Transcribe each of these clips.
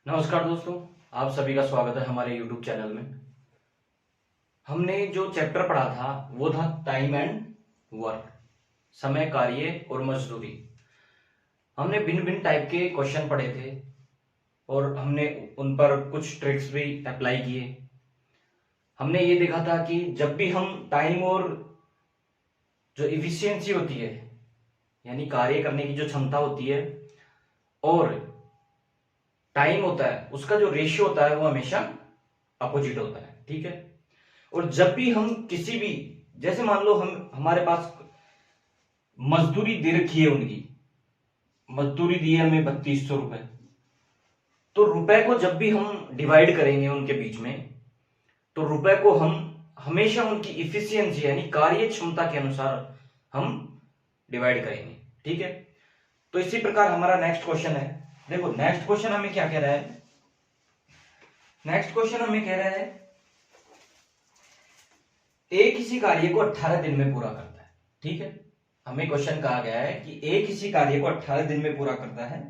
नमस्कार दोस्तों, आप सभी का स्वागत है हमारे YouTube चैनल में। हमने जो चैप्टर पढ़ा था वो था टाइम एंड वर्क, समय, कार्य और मजदूरी। हमने भिन्न भिन्न टाइप के क्वेश्चन पढ़े थे और हमने उन पर कुछ ट्रिक्स भी अप्लाई किए। हमने ये देखा था कि जब भी हम टाइम और जो इफिशियंसी होती है यानी कार्य करने की जो क्षमता होती है और टाइम होता है, उसका जो रेशियो होता है वो हमेशा अपोजिट होता है। ठीक है। और जब भी हम किसी भी, जैसे मान लो हमारे पास मजदूरी दे रखी है, उनकी मजदूरी दी है हमें 3200 रुपए, तो रुपए को जब भी हम डिवाइड करेंगे उनके बीच में, तो रुपए को हम हमेशा उनकी इफिशियंसी यानी कार्य क्षमता के अनुसार हम डिवाइड करेंगे। ठीक है। तो इसी प्रकार हमारा नेक्स्ट क्वेश्चन है। देखो नेक्स्ट क्वेश्चन हमें क्या कह रहा है। नेक्स्ट क्वेश्चन हमें कह रहा है ए किसी कार्य को 18 दिन में पूरा करता है। ठीक है। हमें क्वेश्चन कहा गया है कि ए किसी कार्य को 18 दिन में पूरा करता है,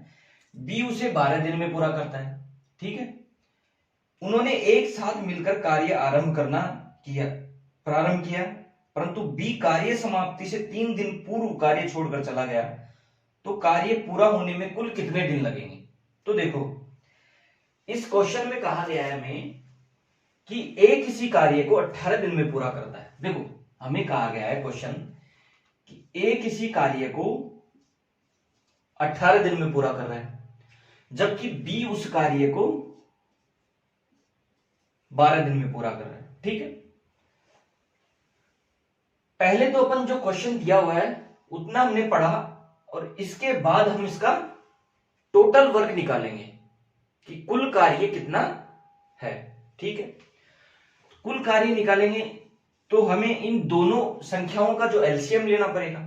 बी उसे 12 दिन में पूरा करता है। ठीक है। उन्होंने एक साथ मिलकर कार्य प्रारंभ किया, परंतु बी कार्य समाप्ति से 3 दिन पूर्व कार्य छोड़कर चला गया, तो कार्य पूरा होने में कुल कितने दिन लगेंगे। तो देखो इस क्वेश्चन में कहा गया है हमें कि ए किसी कार्य को 18 दिन में पूरा करता है। देखो हमें कहा गया है क्वेश्चन कि ए किसी कार्य को 18 दिन में पूरा कर रहा है, जबकि बी उस कार्य को 12 दिन में पूरा कर रहा है। ठीक है। पहले तो अपन जो क्वेश्चन दिया हुआ है उतना हमने पढ़ा और इसके बाद हम इसका टोटल वर्क निकालेंगे कि कुल कार्य कितना है। ठीक है। कुल कार्य निकालेंगे तो हमें इन दोनों संख्याओं का जो एलसीएम लेना पड़ेगा,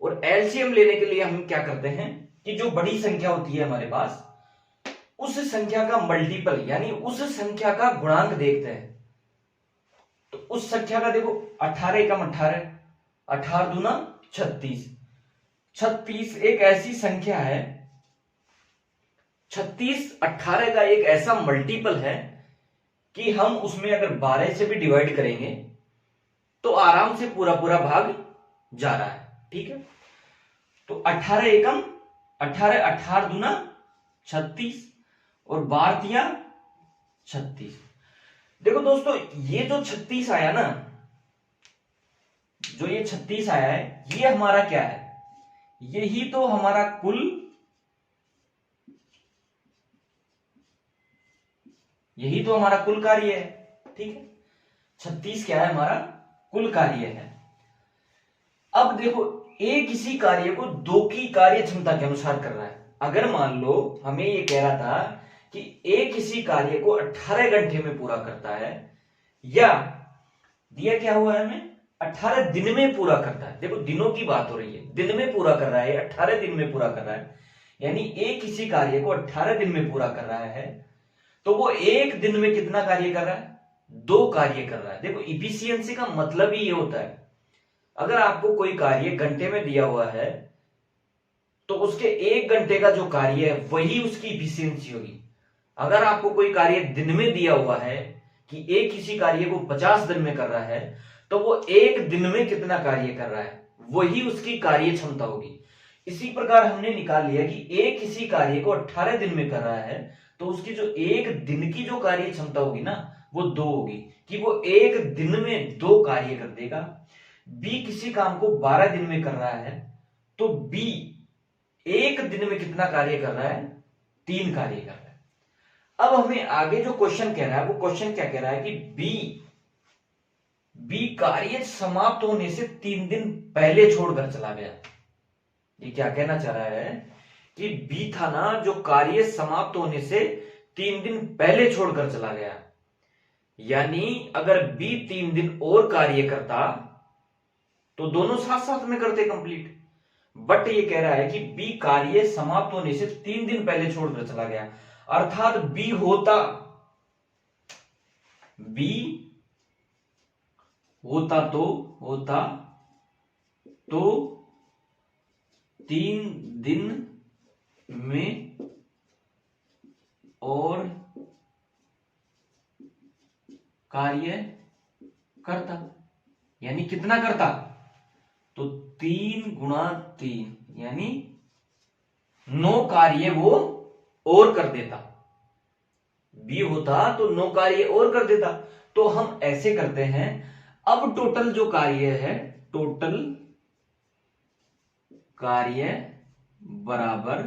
और एलसीएम लेने के लिए हम क्या करते हैं कि जो बड़ी संख्या होती है हमारे पास, उस संख्या का मल्टीपल यानी उस संख्या का गुणांक देखते हैं। तो उस संख्या का देखो 18 एकम 18, 18 दूना 36। 36 एक ऐसी संख्या है, 36 18 का एक ऐसा मल्टीपल है कि हम उसमें अगर 12 से भी डिवाइड करेंगे तो आराम से पूरा पूरा भाग जा रहा है। ठीक है। तो 18 एकम 18, 18 दूना 36 और 12 तिया 36। देखो दोस्तों ये जो 36 आया ना, जो ये 36 आया है, ये हमारा क्या है, यही तो हमारा कुल, यही तो हमारा कुल कार्य है। ठीक है। 36 क्या है, हमारा कुल कार्य है। अब देखो ए किसी कार्य को 2 की कार्य क्षमता के अनुसार कर रहा है। अगर मान लो हमें ये कह रहा था कि ए किसी कार्य को 18 घंटे में पूरा करता है, या दिया क्या हुआ है हमें 18 दिन में पूरा करता है। देखो दिनों की बात हो रही है, दिन में पूरा कर रहा है, 18 दिन में पूरा कर रहा है, यानी ए किसी कार्य को 18 दिन में पूरा कर रहा है, तो वो एक दिन में कितना कार्य कर रहा है, 2 कार्य कर रहा है। देखो इफिशियंसी का मतलब ही ये होता है, अगर आपको कोई कार्य घंटे में दिया हुआ है तो उसके 1 घंटे का जो कार्य है वही उसकी इफिशियंसी होगी। अगर आपको कोई कार्य दिन में दिया हुआ है कि एक किसी कार्य को 50 दिन में कर रहा है, तो वो 1 दिन में कितना कार्य कर रहा है वही उसकी कार्य क्षमता होगी। इसी प्रकार हमने निकाल लिया कि एक किसी कार्य को 18 दिन में कर रहा है, तो उसकी जो 1 दिन की जो कार्य क्षमता होगी ना वो 2 होगी, कि वो 1 दिन में 2 कार्य कर देगा। बी किसी काम को 12 दिन में कर रहा है, तो बी 1 दिन में कितना कार्य कर रहा है, 3 कार्य कर रहा है। अब हमें आगे जो क्वेश्चन कह रहा है, वो क्वेश्चन क्या कह रहा है कि बी कार्य समाप्त होने से 3 दिन पहले छोड़कर चला गया। ये क्या कहना चाह रहा है कि बी था ना जो कार्य समाप्त होने से 3 दिन पहले छोड़कर चला गया, यानी अगर बी 3 दिन और कार्य करता तो दोनों साथ साथ में करते कंप्लीट। बट ये कह रहा है कि बी कार्य समाप्त होने से 3 दिन पहले छोड़कर चला गया, अर्थात बी होता तो 3 दिन में और कार्य करता, यानी कितना करता, तो 3 गुणा 3 यानी 9 कार्य वो और कर देता। बी होता तो 9 कार्य और कर देता। तो हम ऐसे करते हैं, अब टोटल जो कार्य है, टोटल कार्य बराबर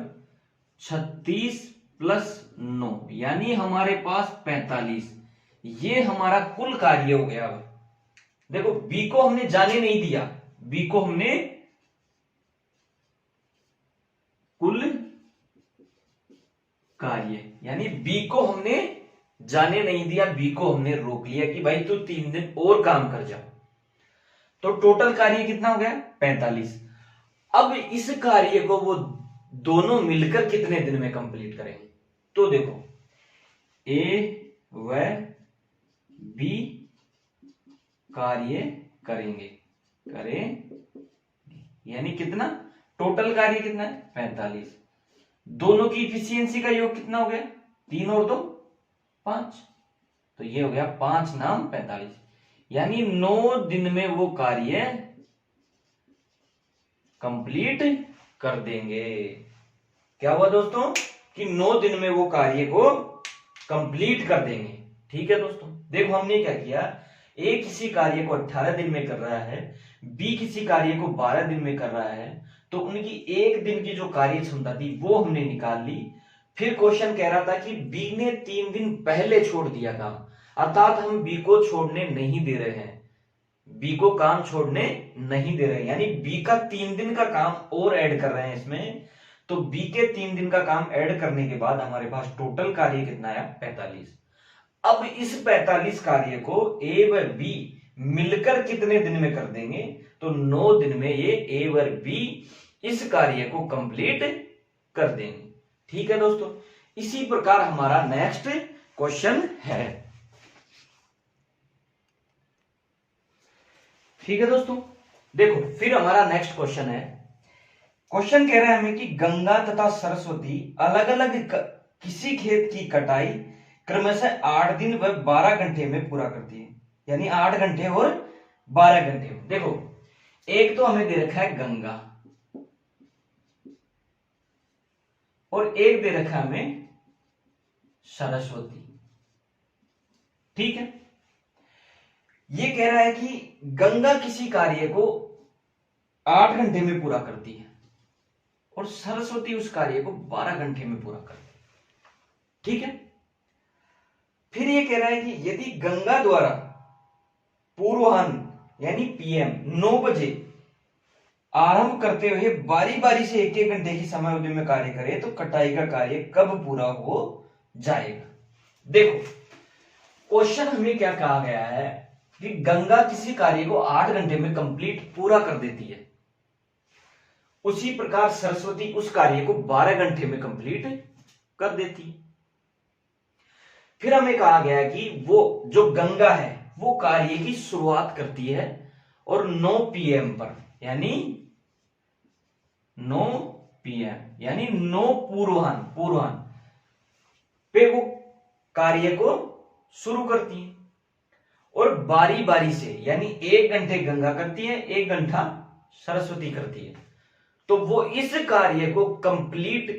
36 प्लस 9 यानी हमारे पास 45। ये हमारा कुल कार्य हो गया। अब देखो बी को हमने जाने नहीं दिया, बी को हमने कुल कार्य यानी बी को हमने जाने नहीं दिया, बी को हमने रोक लिया कि भाई तू 3 दिन और काम कर जा। तो टोटल कार्य कितना हो गया, 45। अब इस कार्य को वो दोनों मिलकर कितने दिन में कंप्लीट करेंगे, तो देखो ए व बी कार्य करें यानी कितना, टोटल कार्य कितना है 45। दोनों की इफिशियंसी का योग कितना हो गया, 3 और 2 5, तो ये हो गया 5 नाम 45, यानी 9 दिन में वो कार्य कंप्लीट कर देंगे। क्या हुआ दोस्तों कि 9 दिन में वो कार्य को कंप्लीट कर देंगे। ठीक है दोस्तों, देखो हमने क्या किया, ए किसी कार्य को 18 दिन में कर रहा है, बी किसी कार्य को 12 दिन में कर रहा है, तो उनकी एक दिन की जो कार्य क्षमता थी वो हमने निकाल ली। फिर क्वेश्चन कह रहा था कि बी ने 3 दिन पहले छोड़ दिया काम, अर्थात हम बी को छोड़ने नहीं दे रहे हैं, बी को काम छोड़ने नहीं दे रहे हैं, यानी बी का 3 दिन का काम और ऐड कर रहे हैं इसमें। तो बी के 3 दिन का काम ऐड करने के बाद हमारे पास टोटल कार्य कितना आया, 45। अब इस 45 कार्य को ए व बी मिलकर कितने दिन में कर देंगे, तो 9 दिन में ये ए व बी इस कार्य को कंप्लीट कर देंगे। ठीक है दोस्तों, इसी प्रकार हमारा नेक्स्ट क्वेश्चन है। ठीक है दोस्तों, देखो फिर हमारा नेक्स्ट क्वेश्चन है। क्वेश्चन कह रहा है हमें कि गंगा तथा सरस्वती अलग अलग किसी खेत की कटाई क्रमशः 8 दिन व 12 घंटे में पूरा करती है, यानी 8 घंटे और 12 घंटे। देखो एक तो हमें दे रखा है गंगा और एक दे रखा है हमें सरस्वती। ठीक है, ये कह रहा है कि गंगा किसी कार्य को 8 घंटे में पूरा करती है और सरस्वती उस कार्य को 12 घंटे में पूरा करती है। ठीक है, फिर ये कह रहा है कि यदि गंगा द्वारा पूर्वाह्न यानी पीएम 9 बजे आरंभ करते हुए बारी बारी से 1-1 घंटे की समय अवधि में कार्य करे तो कटाई का कार्य कब पूरा हो जाएगा। देखो क्वेश्चन हमें क्या कहा गया है कि गंगा किसी कार्य को 8 घंटे में कंप्लीट पूरा कर देती है, उसी प्रकार सरस्वती उस कार्य को 12 घंटे में कंप्लीट कर देती है। फिर हमें कहा गया कि वो जो गंगा है वो कार्य की शुरुआत करती है और 9 पीएम पर यानी 9 पीएम यानी 9 पूर्वाह्न पे वो कार्य को शुरू करती है और बारी बारी से यानी 1 घंटे गंगा करती है, 1 घंटा सरस्वती करती है। तो वो इस कार्य को कंप्लीट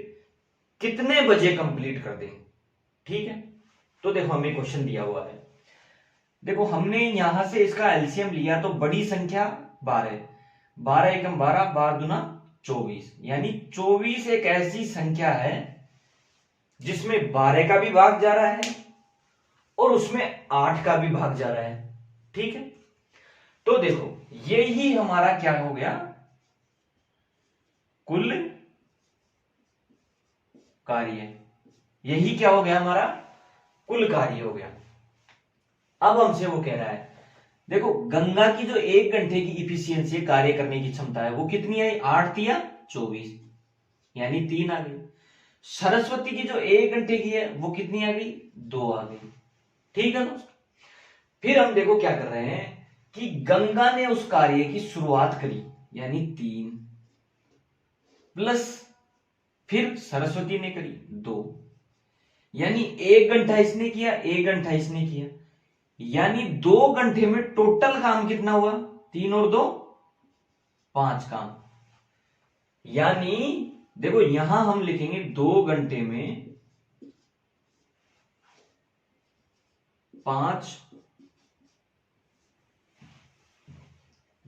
कितने बजे कंप्लीट कर देंगे। ठीक है, तो देखो हमें क्वेश्चन दिया हुआ है, देखो हमने यहां से इसका एलसीएम लिया तो बड़ी संख्या 12, 12 एकम 12, 12 दूना 24, यानी 24 एक ऐसी संख्या है जिसमें 12 का भी भाग जा रहा है और उसमें 8 का भी भाग जा रहा है। ठीक है, तो देखो यही हमारा क्या हो गया, कुल कार्य, यही क्या हो गया हमारा कुल कार्य हो गया। अब हमसे वो कह रहा है, देखो गंगा की जो 1 घंटे की इफिशियंसी कार्य करने की क्षमता है वो कितनी आई, 8 या 24 यानी 3 आ गई। सरस्वती की जो 1 घंटे की है वो कितनी आ गई, 2 आ गई। ठीक है दोस्तों, फिर हम देखो क्या कर रहे हैं कि गंगा ने उस कार्य की शुरुआत करी यानी 3 प्लस फिर सरस्वती ने करी 2, यानी 1 घंटा इसने किया, 1 घंटा इसने किया, यानी 2 घंटे में टोटल काम कितना हुआ? 3 और 2 5 काम। यानी देखो यहां हम लिखेंगे 2 घंटे में 5,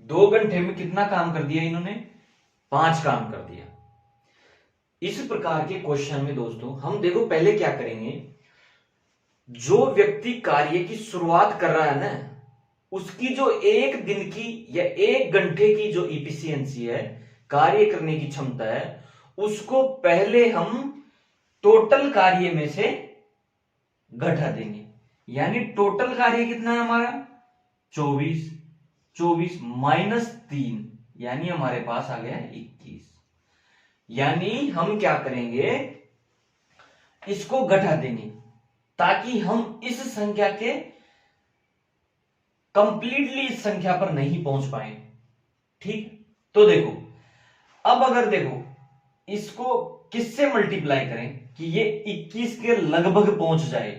2 घंटे में कितना काम कर दिया इन्होंने? 5 काम कर दिया। इस प्रकार के क्वेश्चन में दोस्तों हम देखो पहले क्या करेंगे, जो व्यक्ति कार्य की शुरुआत कर रहा है ना, उसकी जो 1 दिन की या 1 घंटे की जो इफिशियंसी है, कार्य करने की क्षमता है, उसको पहले हम टोटल कार्य में से घटा देंगे। यानी टोटल कार्य कितना है हमारा? 24, 24 माइनस 3, यानी हमारे पास आ गया 21। यानी हम क्या करेंगे, इसको घटा देंगे ताकि हम इस संख्या के कंप्लीटली इस संख्या पर नहीं पहुंच पाए। ठीक, तो देखो अब अगर देखो इसको किससे मल्टीप्लाई करें कि ये 21 के लगभग पहुंच जाए,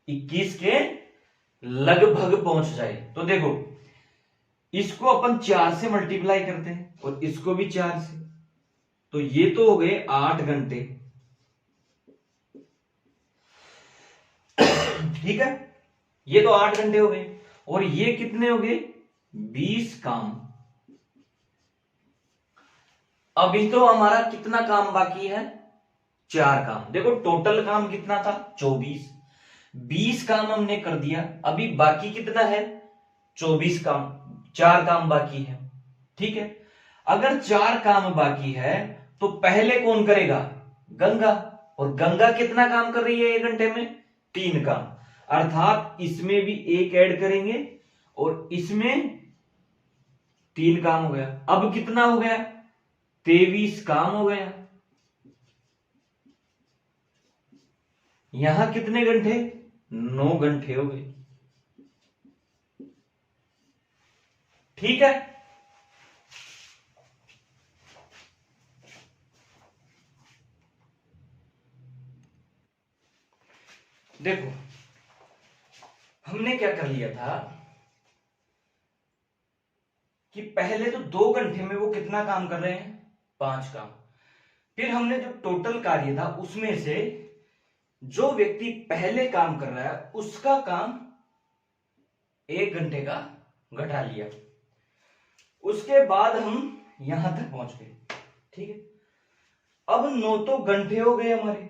21 के लगभग पहुंच जाए, तो देखो इसको अपन 4 से मल्टीप्लाई करते हैं और इसको भी 4 से, तो ये तो हो गए 8 घंटे। ठीक है, ये तो 8 घंटे हो गए और ये कितने हो गए? 20 काम। अभी तो हमारा कितना काम बाकी है? 4 काम। देखो टोटल काम कितना था? 24, 20 काम हमने कर दिया, अभी बाकी कितना है? 24 काम, 4 काम बाकी है। ठीक है, अगर 4 काम बाकी है तो पहले कौन करेगा? गंगा, और गंगा कितना काम कर रही है 1 घंटे में? 3 काम, अर्थात इसमें भी 1 ऐड करेंगे और इसमें 3 काम हो गया। अब कितना हो गया? 23 काम हो गया। यहां कितने घंटे? 9 घंटे हो गए। ठीक है, देखो हमने क्या कर लिया था कि पहले तो 2 घंटे में वो कितना काम कर रहे हैं? 5 काम। फिर हमने जो टोटल कार्य था उसमें से जो व्यक्ति पहले काम कर रहा है उसका काम 1 घंटे का घटा लिया, उसके बाद हम यहां तक पहुंच गए। ठीक है, अब 9 तो घंटे हो गए, हमारे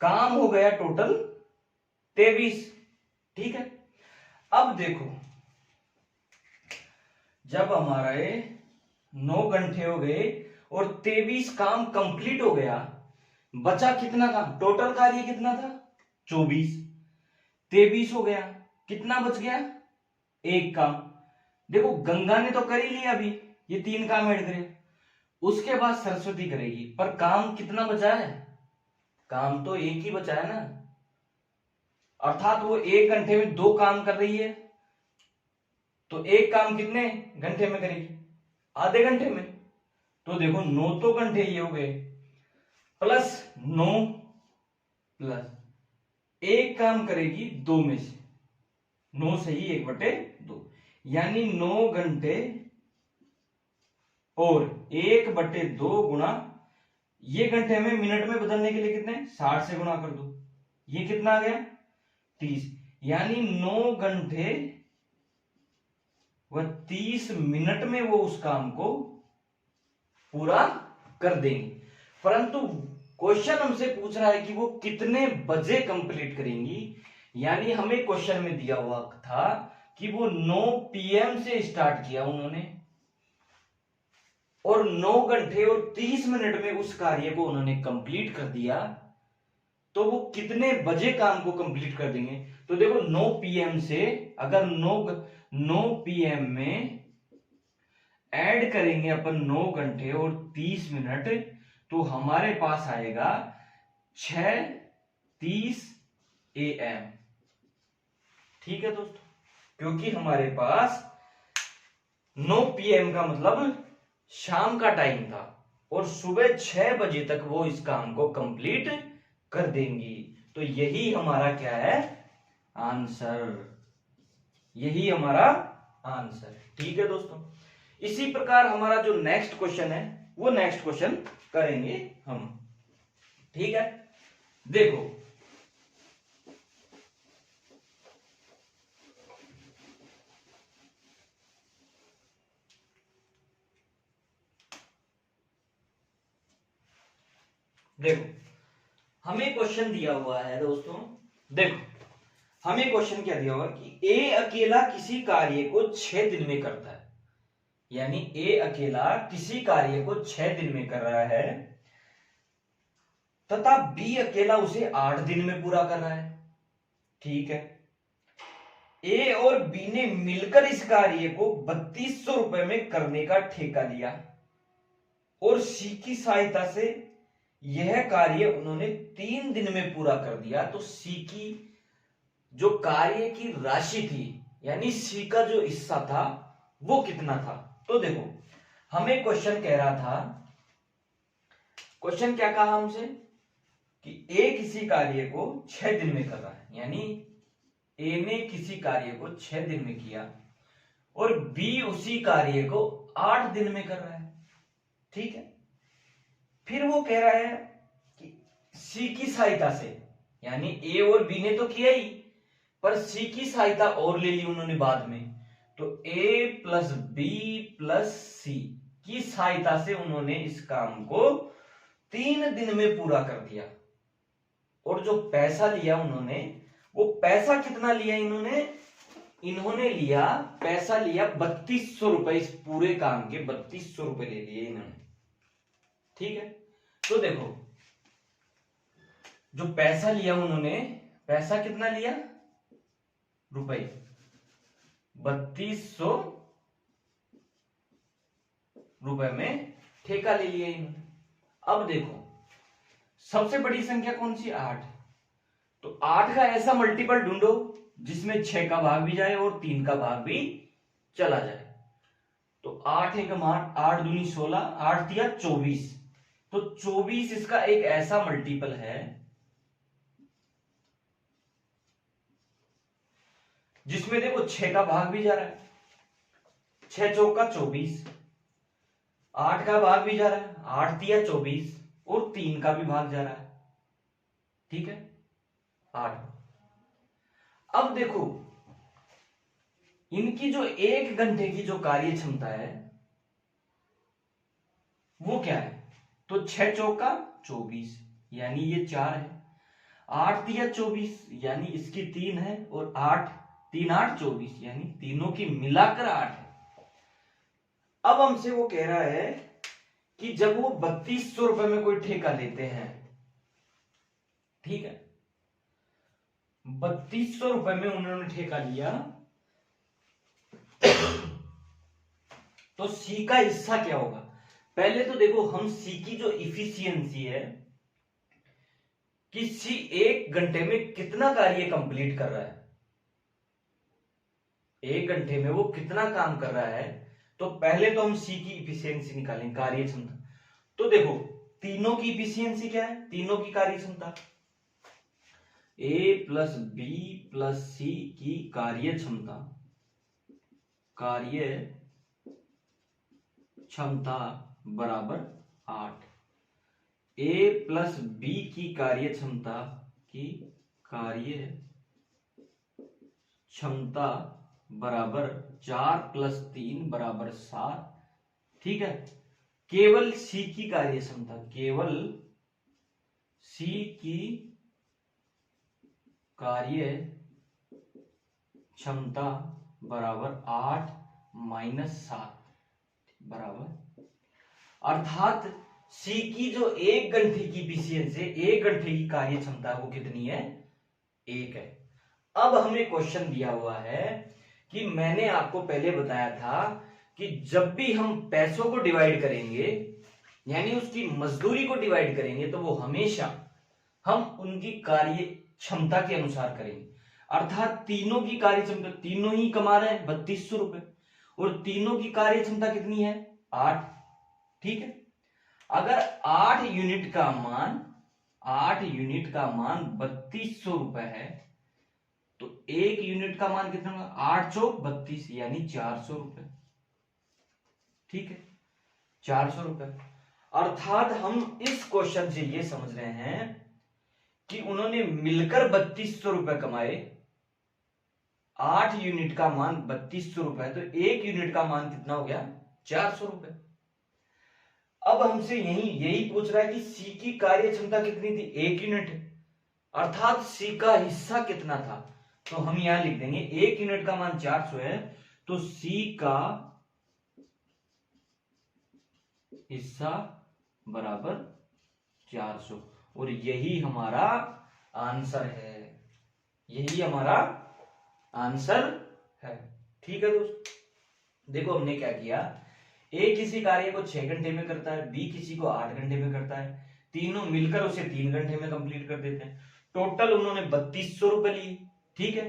काम हो गया टोटल 23। ठीक है, अब देखो जब हमारे 9 घंटे हो गए और 23 काम कंप्लीट हो गया, बचा कितना काम? टोटल कार्य कितना था? 24, 23 हो गया, कितना बच गया? 1 काम। देखो गंगा ने तो कर ही लिया, अभी ये 3 काम ऐड करे, उसके बाद सरस्वती करेगी, पर काम कितना बचा है? काम तो 1 ही बचा है ना, अर्थात वो 1 घंटे में 2 काम कर रही है, तो 1 काम कितने घंटे में करेगी? आधे घंटे में। तो देखो 9 तो घंटे ये हो गए, प्लस 9 प्लस 1 काम करेगी 2 में से, 9 से ही 1/2, यानी 9 घंटे और 1/2 गुणा, ये घंटे में मिनट में बदलने के लिए कितने? 60 से गुणा कर दो, ये कितना आ गया? 30, यानी 9 घंटे व 30 मिनट में वो उस काम को पूरा कर देंगे। परंतु क्वेश्चन हमसे पूछ रहा है कि वो कितने बजे कंप्लीट करेंगी, यानी हमें क्वेश्चन में दिया हुआ था कि वो 9 PM से स्टार्ट किया उन्होंने और 9 घंटे और 30 मिनट में उस कार्य को उन्होंने कंप्लीट कर दिया, तो वो कितने बजे काम को कंप्लीट कर देंगे? तो देखो 9 PM से अगर 9 PM में ऐड करेंगे अपन 9 घंटे और 30 मिनट, तो हमारे पास आएगा 6:30 AM। ठीक है दोस्तों, क्योंकि हमारे पास 9 PM का मतलब शाम का टाइम था और सुबह 6 बजे तक वो इस काम को कंप्लीट कर देंगी। तो यही हमारा क्या है, आंसर, यही हमारा आंसर। ठीक है दोस्तों, इसी प्रकार हमारा जो नेक्स्ट क्वेश्चन है वो नेक्स्ट क्वेश्चन करेंगे हम। ठीक है, देखो देखो हमें क्वेश्चन दिया हुआ है दोस्तों, देखो हमें क्वेश्चन क्या दिया हुआ कि ए अकेला किसी कार्य को 6 दिन में करता है, यानी ए अकेला किसी कार्य को 6 दिन में कर रहा है तथा बी अकेला उसे 8 दिन में पूरा कर रहा है। ठीक है, ए और बी ने मिलकर इस कार्य को 3200 रुपए में करने का ठेका लिया और सी की सहायता से यह कार्य उन्होंने 3 दिन में पूरा कर दिया। तो सी की जो कार्य की राशि थी, यानी सी का जो हिस्सा था वो कितना था। तो देखो हमें क्वेश्चन कह रहा था, क्वेश्चन क्या कहा हमसे कि ए किसी कार्य को 6 दिन में कर रहा है, यानी ए ने किसी कार्य को 6 दिन में किया और बी उसी कार्य को 8 दिन में कर रहा है। ठीक है, फिर वो कह रहा है कि सी की सहायता से, यानी ए और बी ने तो किया ही, पर सी की सहायता और ले ली उन्होंने बाद में। तो ए प्लस बी प्लस सी की सहायता से उन्होंने इस काम को 3 दिन में पूरा कर दिया। और जो पैसा लिया उन्होंने, वो पैसा कितना लिया इन्होंने लिया, पैसा लिया 3200 रुपए, इस पूरे काम के 3200 रुपए ले लिए इन्होंने। ठीक है, तो देखो जो पैसा लिया उन्होंने, पैसा कितना लिया रुपए, 3200 रुपए में ठेका ले लिया इन्होंने। अब देखो सबसे बड़ी संख्या कौन सी, 8। तो 8 का ऐसा मल्टीपल ढूंढो जिसमें 6 का भाग भी जाए और 3 का भाग भी चला जाए। तो 8 एक 8 दूनी 16, 8 दिया 24। तो 24 इसका एक ऐसा मल्टीपल है जिसमें देखो 6 का भाग भी जा रहा है, 6 चौका 24, 8 का भाग भी जा रहा है, 8 दिया 24 और 3 का भी भाग जा रहा है। ठीक है, 8। अब देखो इनकी जो 1 घंटे की जो कार्य क्षमता है वो क्या है, तो 6 चौका 24 यानी ये 4 है, 8 दिया 24 यानी इसकी 3 है और 8 3 8 24 यानी तीनों की मिलाकर 8 है। अब हमसे वो कह रहा है कि जब वो 3200 रुपए में कोई ठेका लेते हैं, ठीक है, 3200 रुपए में उन्होंने ठेका लिया, तो सी का हिस्सा क्या होगा। पहले तो देखो हम सी की जो इफिशियंसी है कि सी 1 घंटे में कितना कार्य कंप्लीट कर रहा है, 1 घंटे में वो कितना काम कर रहा है। तो पहले तो हम सी की इफिशियंसी निकालें, कार्य क्षमता। तो देखो तीनों की इफिशियंसी क्या है, तीनों की कार्य क्षमता, ए प्लस बी प्लस सी की कार्य क्षमता, कार्य क्षमता बराबर 8। ए प्लस बी की कार्य क्षमता की कार्य क्षमता बराबर 4 प्लस 3 बराबर 7। ठीक है, केवल सी की कार्य क्षमता, केवल सी की कार्य क्षमता बराबर 8 माइनस 7 बराबर, अर्थात सी की जो 1 घंटे की इफिशियंसी, 1 घंटे की कार्य क्षमता वो कितनी है, 1 है। अब हमें क्वेश्चन दिया हुआ है कि मैंने आपको पहले बताया था कि जब भी हम पैसों को डिवाइड करेंगे, यानी उसकी मजदूरी को डिवाइड करेंगे, तो वो हमेशा हम उनकी कार्य क्षमता के अनुसार करेंगे। अर्थात तीनों की कार्य क्षमता, तीनों ही कमा रहे हैं 3200 रुपए और तीनों की कार्य क्षमता कितनी है, 8। ठीक है, अगर 8 यूनिट का मान 8 यूनिट का मान 3200 रुपए है, तो 1 यूनिट का मान कितना होगा? 8 चौक 32 यानी 400 रुपए। ठीक है, 400 रुपए। अर्थात हम इस क्वेश्चन से ये समझ रहे हैं कि उन्होंने मिलकर 3200 रुपए कमाए। 8 यूनिट का मान 3200 रुपए, तो 1 यूनिट का मान कितना हो गया? 400 रुपए। अब हमसे यही पूछ रहा है कि सी की कार्य क्षमता कितनी थी? 1 यूनिट, अर्थात सी का हिस्सा कितना था? तो हम यहां लिख देंगे 1 यूनिट का मान 400 है, तो सी का हिस्सा बराबर 400, और यही हमारा आंसर है। यही हमारा आंसर है। ठीक है दोस्त, देखो हमने क्या किया, ए किसी कार्य को 6 घंटे में करता है, बी किसी को 8 घंटे में करता है, तीनों मिलकर उसे 3 घंटे में कंप्लीट कर देते हैं। टोटल उन्होंने 3200 रुपए लिए। ठीक है,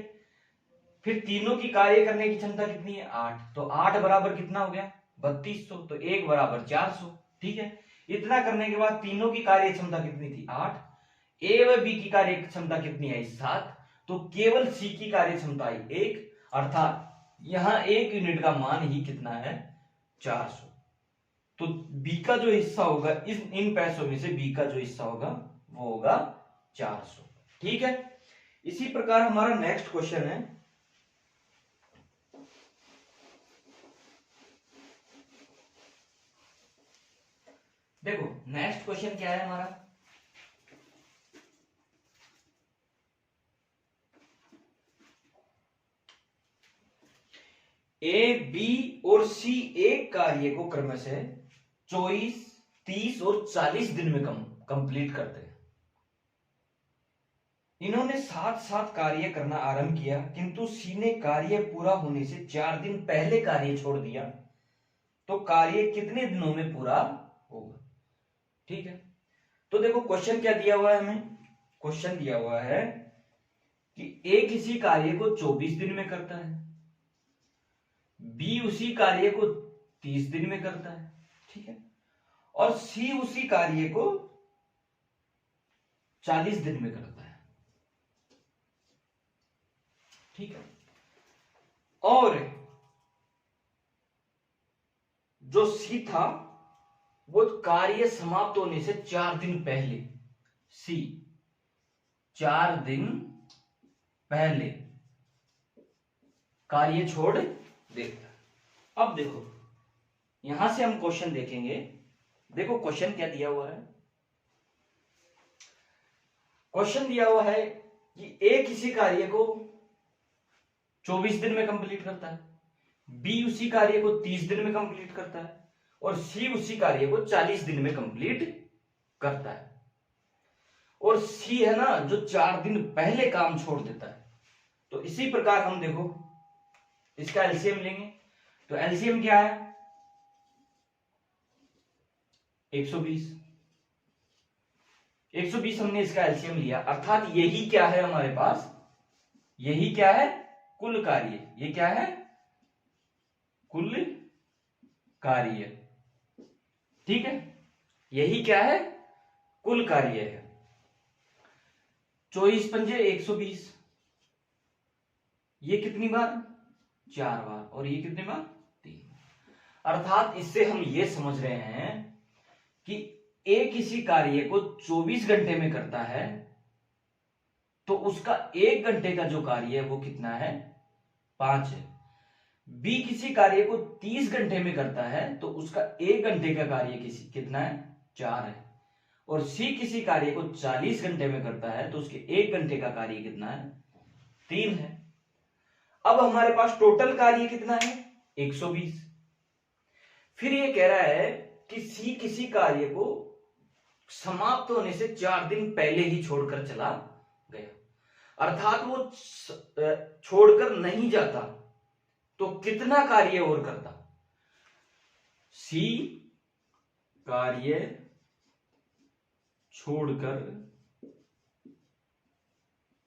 फिर तीनों की कार्य करने की क्षमता कितनी है? 8, तो 8 बराबर कितना हो गया? 3200, तो 1 बराबर 400। ठीक है, इतना करने के बाद तीनों की कार्य क्षमता कितनी थी? 8। ए व बी की कार्य क्षमता कितनी आई? 7। तो केवल सी की कार्य क्षमता आई 1, अर्थात यहां 1 यूनिट का मान ही कितना है? 400। तो बी का जो हिस्सा होगा इन पैसों में से, बी का जो हिस्सा होगा वो होगा 400। ठीक है, इसी प्रकार हमारा नेक्स्ट क्वेश्चन है, देखो नेक्स्ट क्वेश्चन क्या है हमारा, ए, बी और सी एक कार्य को क्रमशः 24, 30 और 40 दिन में कंप्लीट करते हैं। इन्होंने साथ साथ कार्य करना आरंभ किया, किंतु सी ने कार्य पूरा होने से 4 दिन पहले कार्य छोड़ दिया, तो कार्य कितने दिनों में पूरा होगा? ठीक है, तो देखो क्वेश्चन क्या दिया हुआ है हमें, क्वेश्चन दिया हुआ है कि ए किसी कार्य को 24 दिन में करता है, बी उसी कार्य को 30 दिन में करता है, ठीक है, और सी उसी कार्य को 40 दिन में करता है। ठीक है, और जो सी था वो कार्य समाप्त होने से 4 दिन पहले, सी 4 दिन पहले कार्य छोड़ देता। अब देखो यहां से हम क्वेश्चन देखेंगे, देखो क्वेश्चन क्या दिया हुआ है, क्वेश्चन दिया हुआ है कि ए किसी कार्य को 24 दिन में कंप्लीट करता है, बी उसी कार्य को 30 दिन में कंप्लीट करता है, और सी उसी कार्य को 40 दिन में कंप्लीट करता है। और सी है ना जो 4 दिन पहले काम छोड़ देता है। तो इसी प्रकार हम देखो इसका एलसीएम लेंगे, तो एलसीएम क्या है? 120। 120 हमने इसका एलसीएम लिया, अर्थात यही क्या है हमारे पास, यही क्या है? कुल कार्य। ये क्या है? कुल कार्य। ठीक है, यही क्या है? कुल कार्य है। 24 पंजे 120, ये कितनी बार? 4 बार, और ये कितनी बार? 3। अर्थात इससे हम ये समझ रहे हैं कि ए किसी कार्य को 24 घंटे में करता है, तो उसका 1 घंटे का जो कार्य है वो कितना है? 5 है। बी किसी कार्य को 30 घंटे में करता है, तो उसका 1 घंटे का कार्य कितना है? 4 है। और सी किसी कार्य को 40 घंटे में करता है, तो उसके 1 घंटे का कार्य कितना है? 3 है। अब हमारे पास टोटल कार्य कितना है? 120। फिर ये कह रहा है कि सी किसी कार्य को समाप्त होने से 4 दिन पहले ही छोड़कर चला गया, अर्थात वो छोड़कर नहीं जाता तो कितना कार्य और करता? सी कार्य छोड़कर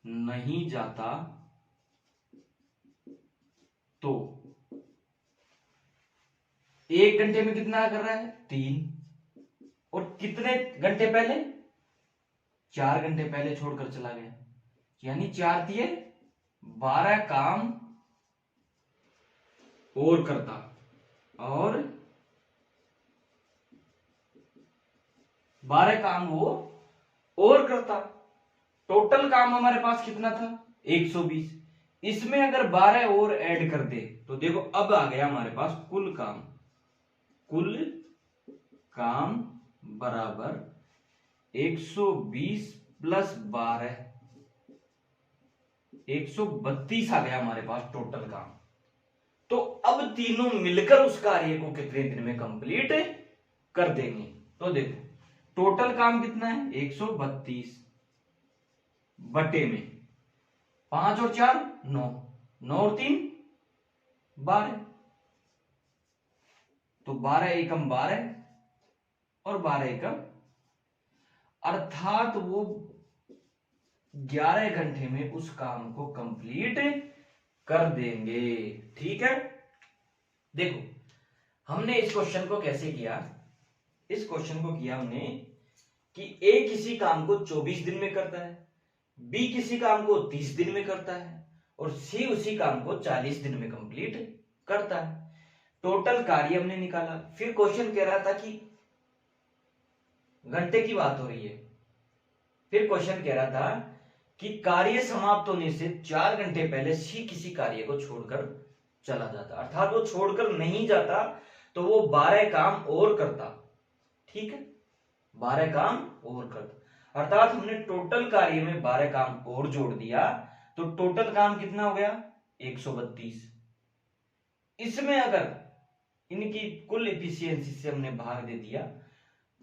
नहीं जाता तो 1 घंटे में कितना कर रहा है? 3। और कितने घंटे पहले? 4 घंटे पहले छोड़कर चला गया, यानी 4 दिए 12 काम और करता, और 12 काम वो और करता। टोटल काम हमारे पास कितना था 120, इसमें अगर 12 और ऐड कर दे तो देखो अब आ गया हमारे पास कुल काम। कुल काम बराबर 120 प्लस 12, 132 आ गया हमारे पास टोटल काम। तो अब तीनों मिलकर उस कार्य को कितने दिन में कंप्लीट कर देंगे। तो देखो टोटल काम कितना है 132 बटे में 5 और 4 9, 9 और 3 12, तो 12 एकम 12 और 12 एकम, अर्थात वो 11 घंटे में उस काम को कंप्लीट कर देंगे। ठीक है, देखो हमने इस क्वेश्चन को कैसे किया। इस क्वेश्चन को किया हमने कि ए किसी काम को 24 दिन में करता है, बी किसी काम को 30 दिन में करता है, और सी उसी काम को 40 दिन में कंप्लीट करता है। टोटल कार्य हमने निकाला। फिर क्वेश्चन कह रहा था कि घंटे की बात हो रही है, फिर क्वेश्चन कह रहा था कि कार्य समाप्त होने से 4 घंटे पहले सी किसी कार्य को छोड़कर चला जाता, अर्थात वो छोड़कर नहीं जाता तो वो 12 काम और करता। ठीक है, 12 काम और करता, अर्थात हमने टोटल कार्य में 12 काम और जोड़ दिया, तो टोटल काम कितना हो गया 132। इसमें अगर इनकी कुल एफिशिएंसी से हमने भाग दे दिया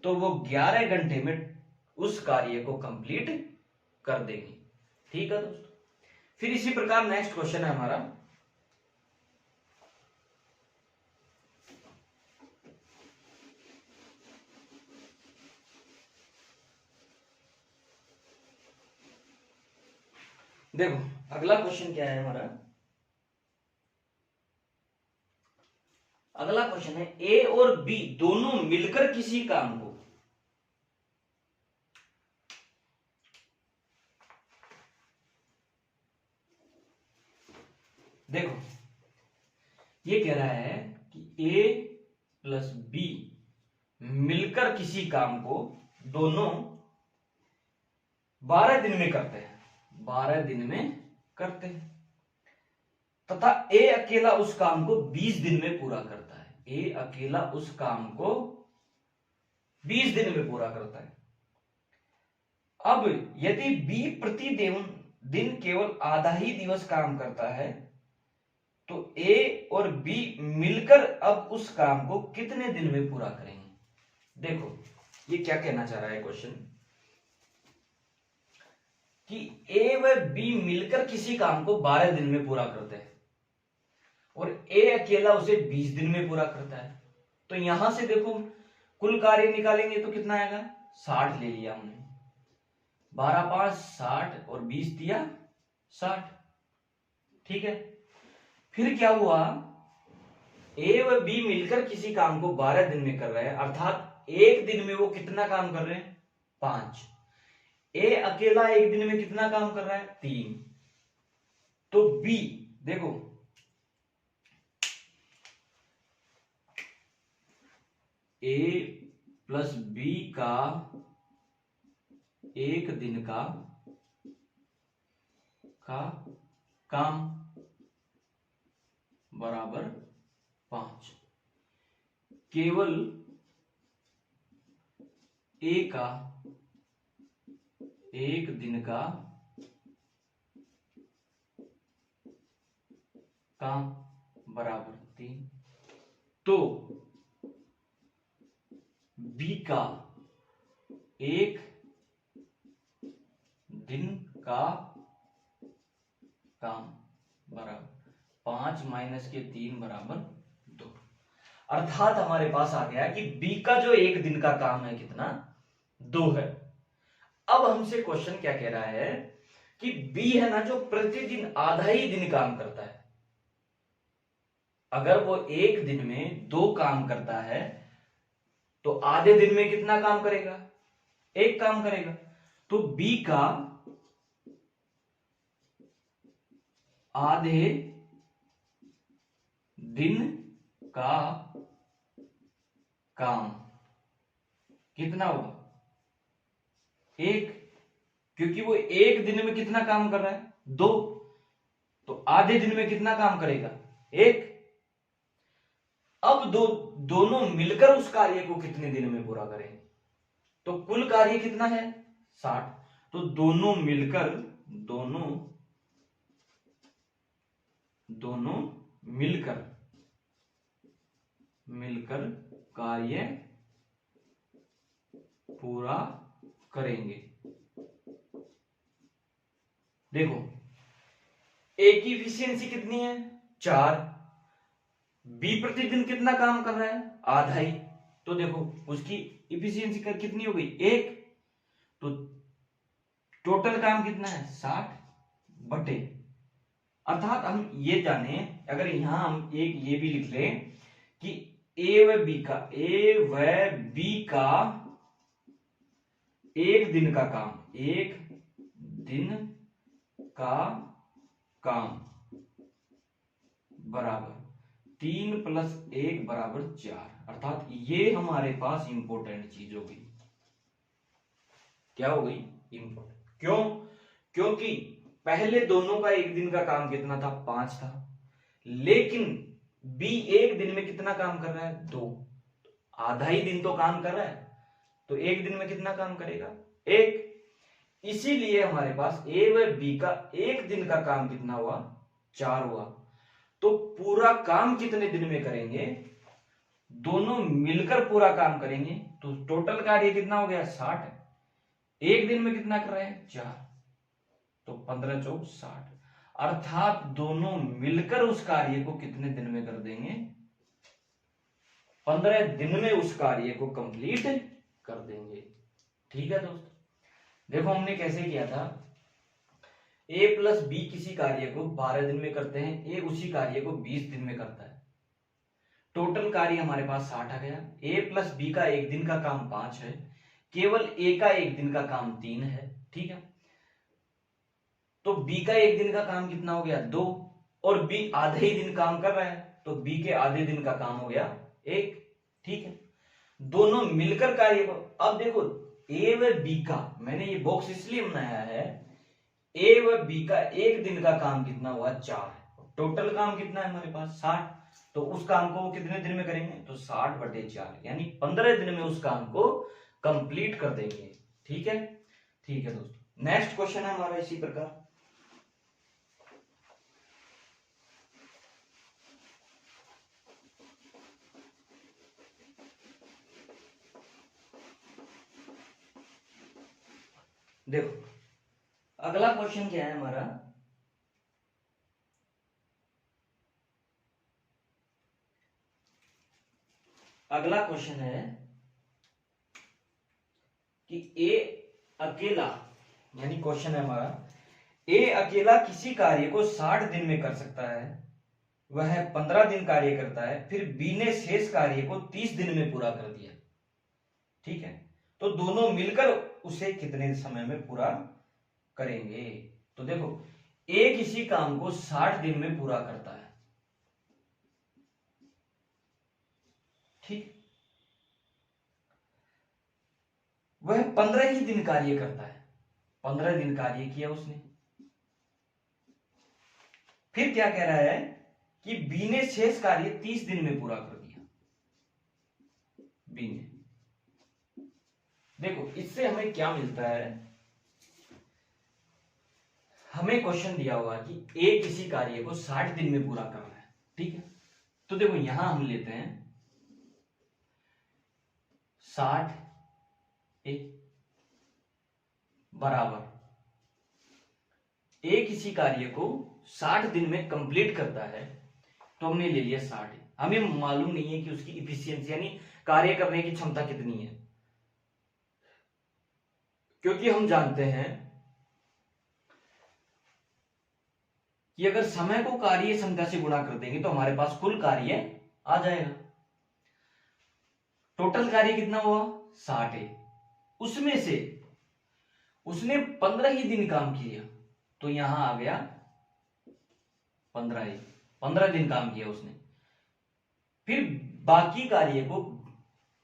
तो वो 11 घंटे में उस कार्य को कंप्लीट कर देंगे। ठीक है दोस्तों, फिर इसी प्रकार नेक्स्ट क्वेश्चन है हमारा, देखो अगला क्वेश्चन क्या है हमारा। अगला क्वेश्चन है ए और बी दोनों मिलकर किसी काम को, देखो ये कह रहा है कि ए प्लस बी मिलकर किसी काम को दोनों 12 दिन में करते हैं, 12 दिन में करते हैं, तथा ए अकेला उस काम को 20 दिन में पूरा करता है। ए अकेला उस काम को 20 दिन में पूरा करता है। अब यदि बी प्रति दिन केवल आधा ही दिवस काम करता है तो ए और बी मिलकर अब उस काम को कितने दिन में पूरा करेंगे। देखो ये क्या कहना चाह रहा है क्वेश्चन, कि ए व बी मिलकर किसी काम को 12 दिन में पूरा करते हैं और ए अकेला उसे 20 दिन में पूरा करता है। तो यहां से देखो कुल कार्य निकालेंगे तो कितना आएगा 60 ले लिया हमने, 12 5 60 और 20 दिया 60। ठीक है, फिर क्या हुआ, ए व बी मिलकर किसी काम को 12 दिन में कर रहे हैं, अर्थात एक दिन में वो कितना काम कर रहे हैं 5। ए अकेला एक दिन में कितना काम कर रहा है 3। तो बी देखो ए प्लस बी का एक दिन का काम बराबर 5, केवल ए का एक दिन का काम बराबर 3, तो बी का एक दिन का काम बराबर 5 माइनस के 3 बराबर 2, अर्थात हमारे पास आ गया कि बी का जो एक दिन का काम है कितना 2 है। अब हमसे क्वेश्चन क्या कह रहा है कि बी है ना जो प्रतिदिन आधा ही दिन काम करता है, अगर वो एक दिन में 2 काम करता है तो आधे दिन में कितना काम करेगा 1 काम करेगा। तो बी का आधे दिन का काम कितना होगा? 1, क्योंकि वो एक दिन में कितना काम कर रहा है? 2, तो आधे दिन में कितना काम करेगा? 1। अब दोनों मिलकर उस कार्य को कितने दिन में पूरा करेंगे? तो कुल कार्य कितना है? 60। तो दोनों मिलकर कार्य पूरा करेंगे। देखो ए की इफिशियंसी कितनी है? 4। बी प्रतिदिन कितना काम कर रहा है? आधा ही। तो देखो उसकी इफिशियंसी कितनी हो गई? 1। तो टोटल काम कितना है? 60 बटे, अर्थात हम ये जाने, अगर यहां हम एक ये भी लिख लें कि ए व बी का एक दिन का काम बराबर 3 + 1 = 4, अर्थात ये हमारे पास इंपॉर्टेंट चीज हो गई। क्या हो गई? इंपॉर्टेंट। क्यों? क्योंकि पहले दोनों का एक दिन का काम कितना था? 5 था, लेकिन बी एक दिन में कितना काम कर रहा है? 2। आधा ही दिन तो काम कर रहा है, तो एक दिन में कितना काम करेगा? 1। इसीलिए हमारे पास ए व बी का एक दिन का काम कितना हुआ? 4 हुआ। तो पूरा काम कितने दिन में करेंगे? दोनों मिलकर पूरा काम करेंगे, तो टोटल कार्य कितना हो गया? 60। एक दिन में कितना कर रहे हैं? 4। तो 15 × 4 = 60, अर्थात दोनों मिलकर उस कार्य को कितने दिन में कर देंगे? 15 दिन में उस कार्य को कंप्लीट कर देंगे। ठीक है दोस्तों, देखो हमने कैसे किया था। a + b किसी कार्य को 12 दिन में करते हैं, a उसी कार्य को 20 दिन में करता है। टोटल कार्य हमारे पास 60 आ गया। a + b का एक दिन का काम 5 है, केवल a का एक दिन का काम 3 है। ठीक है, तो b का एक दिन का काम कितना हो गया? 2, और b आधे ही दिन काम कर रहा है, तो b के आधे दिन का काम हो गया 1। ठीक है, दोनों मिलकर कार्य को, अब देखो a व b का, मैंने ये बॉक्स इसलिए बनाया है, a व b का एक दिन का काम कितना हुआ? 4। टोटल काम कितना है हमारे पास? 60। तो उस काम को वो कितने दिन में करेंगे? तो 60/4, यानी 15 दिन में उस काम को कंप्लीट कर देंगे। ठीक है, ठीक है दोस्तों, नेक्स्ट क्वेश्चन है हमारा इसी प्रकार। देखो अगला क्वेश्चन क्या है हमारा? अगला क्वेश्चन है कि ए अकेला, यानी क्वेश्चन है हमारा, ए अकेला किसी कार्य को 60 दिन में कर सकता है, वह 15 दिन कार्य करता है, फिर बी ने शेष कार्य को 30 दिन में पूरा कर दिया। ठीक है, तो दोनों मिलकर उसे कितने समय में पूरा करेंगे? तो देखो ए किसी काम को 60 दिन में पूरा करता है। ठीक, वह 15 ही दिन कार्य करता है, 15 दिन कार्य किया उसने। फिर क्या कह रहा है कि बी ने शेष कार्य 30 दिन में पूरा कर दिया। बी ने, देखो इससे हमें क्या मिलता है? हमें क्वेश्चन दिया हुआ कि ए किसी कार्य को 60 दिन में पूरा करना है। ठीक है, तो देखो यहां हम लेते हैं 60 ए बराबर, ए किसी कार्य को 60 दिन में कंप्लीट करता है, तो हमने ले लिया 60। हमें मालूम नहीं है कि उसकी इफिशियंसी यानी कार्य करने की क्षमता कितनी है, क्योंकि हम जानते हैं कि अगर समय को कार्य संख्या से गुणा कर देंगे तो हमारे पास कुल कार्य आ जाएगा। टोटल कार्य कितना हुआ? 60 है। उसने 15 ही दिन काम किया, तो यहां आ गया 15 दिन काम किया उसने। फिर बाकी कार्य को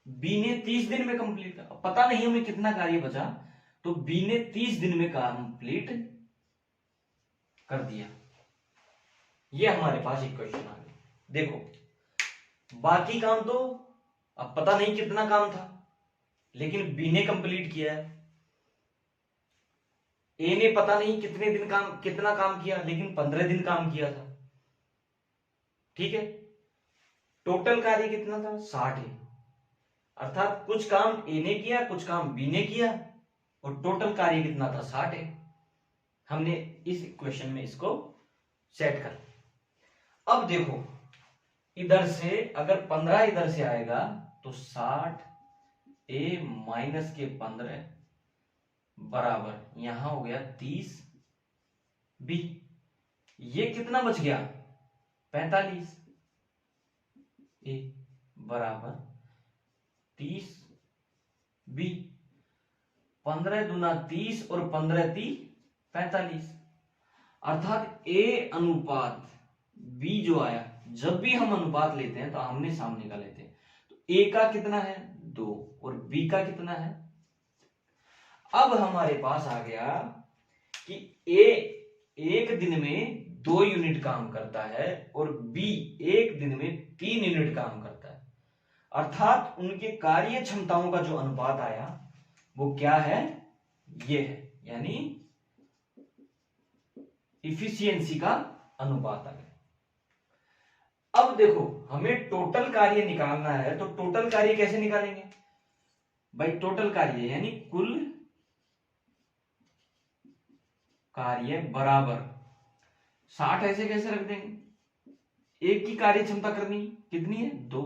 बी ने 30 दिन में कंप्लीट किया। पता नहीं हमें कितना कार्य बचा, तो बी ने 30 दिन में कंप्लीट कर दिया। ये हमारे पास एक क्वेश्चन आ गया। देखो बाकी काम तो अब पता नहीं कितना काम था, लेकिन बी ने कंप्लीट किया है। ए ने पता नहीं कितना काम किया, लेकिन 15 दिन काम किया था। ठीक है, टोटल कार्य कितना था? 60 है। अर्थात कुछ काम ए ने किया, कुछ काम बी ने किया, और टोटल कार्य कितना था? 60 है। हमने इस इक्वेशन में इसको सेट कर। अब देखो इधर से अगर 15 इधर से आएगा तो 60 ए माइनस के 15 बराबर यहां हो गया 30 बी। ये कितना बच गया? 45 ए बराबर 30 बी। 15 दूना 30 और 15 ती 45। अर्थात ए अनुपात बी जो आया, जब भी हम अनुपात लेते हैं तो आमने सामने का लेते हैं। तो ए का कितना है? 2 और बी का कितना है? अब हमारे पास आ गया कि ए एक दिन में 2 यूनिट काम करता है और बी एक दिन में 3 यूनिट काम करता है। अर्थात उनके कार्य क्षमताओं का जो अनुपात आया वो क्या है? ये है, यानी इफिशियंसी का अनुपात आ गया। अब देखो हमें टोटल कार्य निकालना है, तो टोटल कार्य कैसे निकालेंगे भाई? टोटल कार्य यानी कुल कार्य बराबर 60 ऐसे कैसे रख देंगे? एक की कार्य क्षमता करनी कितनी है? 2,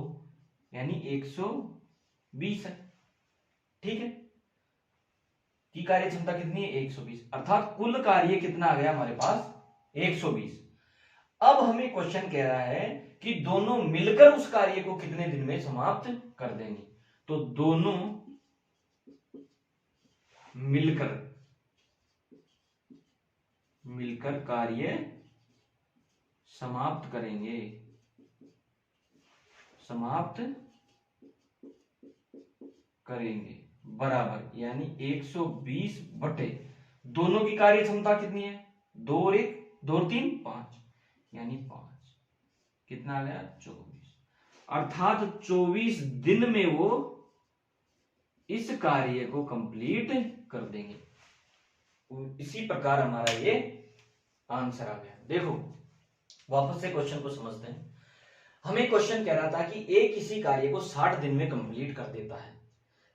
यानी 120 है। ठीक है, की कार्य क्षमता कितनी है? 120। अर्थात कुल कार्य कितना आ गया हमारे पास? 120। अब हमें क्वेश्चन कह रहा है कि दोनों मिलकर उस कार्य को कितने दिन में समाप्त कर देंगे। तो दोनों मिलकर कार्य समाप्त करेंगे, बराबर यानी 120 बटे दोनों की कार्य क्षमता कितनी है? 2 और 1, 2 और 3 5, यानी 5। कितना आ गया? 24। अर्थात 24 दिन में वो इस कार्य को कंप्लीट कर देंगे। इसी प्रकार हमारा ये आंसर आ गया। देखो वापस से क्वेश्चन को समझते हैं। हमें क्वेश्चन कह रहा था कि ए किसी कार्य को 60 दिन में कंप्लीट कर देता है,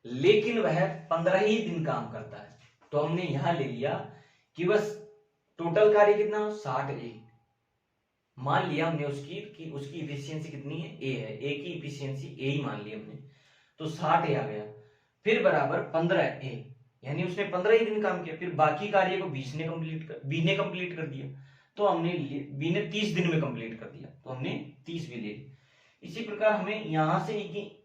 लेकिन वह 15 ही दिन काम करता है। तो हमने यहां ले लिया कि बस टोटल कार्य कितना? 60 ए। मान लिया हमने उसकी इफिशियंसी कितनी है? ए है। ए की इफिशियंसी ए ही मान ली हमने, तो 60 ए आ गया। फिर बराबर 15 ए, यानी उसने 15 ही दिन काम किया। फिर बाकी कार्य को बी ने कंप्लीट कर दिया, तो हमने बी ने 30 दिन में कंप्लीट कर दिया, तो हमने 30 भी ले ली। इसी प्रकार हमें यहां से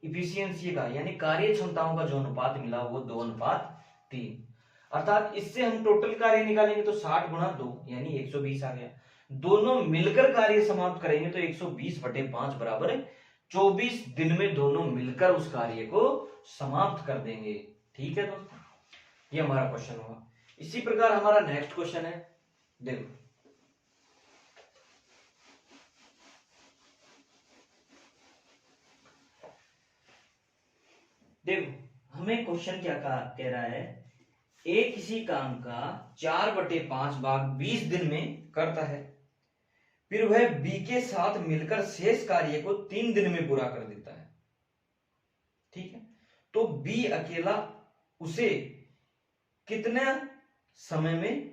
इफिशियंसी का यानी कार्य क्षमताओं का जो अनुपात मिला वो 2:3। अर्थात इससे हम टोटल कार्य निकालेंगे तो 60 गुणा 2 यानी 120 आ गया। दोनों मिलकर कार्य समाप्त करेंगे तो 120 बटे 5 बराबर 24 दिन में दोनों मिलकर उस कार्य को समाप्त कर देंगे। ठीक है दोस्तों, ये हमारा क्वेश्चन हुआ। इसी प्रकार हमारा नेक्स्ट क्वेश्चन है। देखो हमें क्वेश्चन क्या कह रहा है? ए किसी काम का 4/5 भाग 20 दिन में करता है, फिर वह बी के साथ मिलकर शेष कार्य को 3 दिन में पूरा कर देता है। ठीक है, तो बी अकेला उसे कितने समय में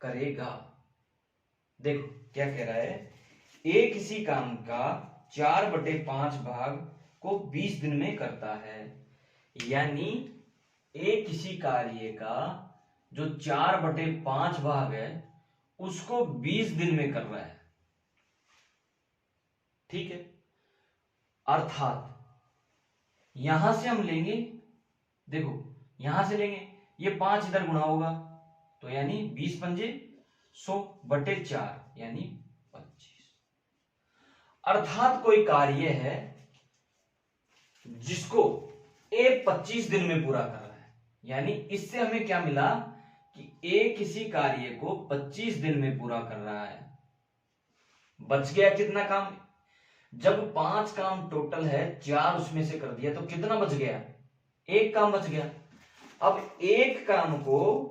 करेगा? देखो क्या कह रहा है? ए किसी काम का 4/5 भाग को 20 दिन में करता है, यानी ए किसी कार्य का जो 4/5 भाग है उसको 20 दिन में कर रहा है। ठीक है, अर्थात यहां से हम लेंगे, देखो यहां से लेंगे, ये 5 इधर गुणा होगा तो यानी 20 पंजे 100/4 यानी 25। अर्थात कोई कार्य है जिसको ए 25 दिन में पूरा कर रहा है, यानी इससे हमें क्या मिला कि ए किसी कार्य को 25 दिन में पूरा कर रहा है। बच गया कितना काम? जब 5 काम टोटल है, 4 उसमें से कर दिया तो कितना बच गया? 1 काम बच गया। अब एक काम को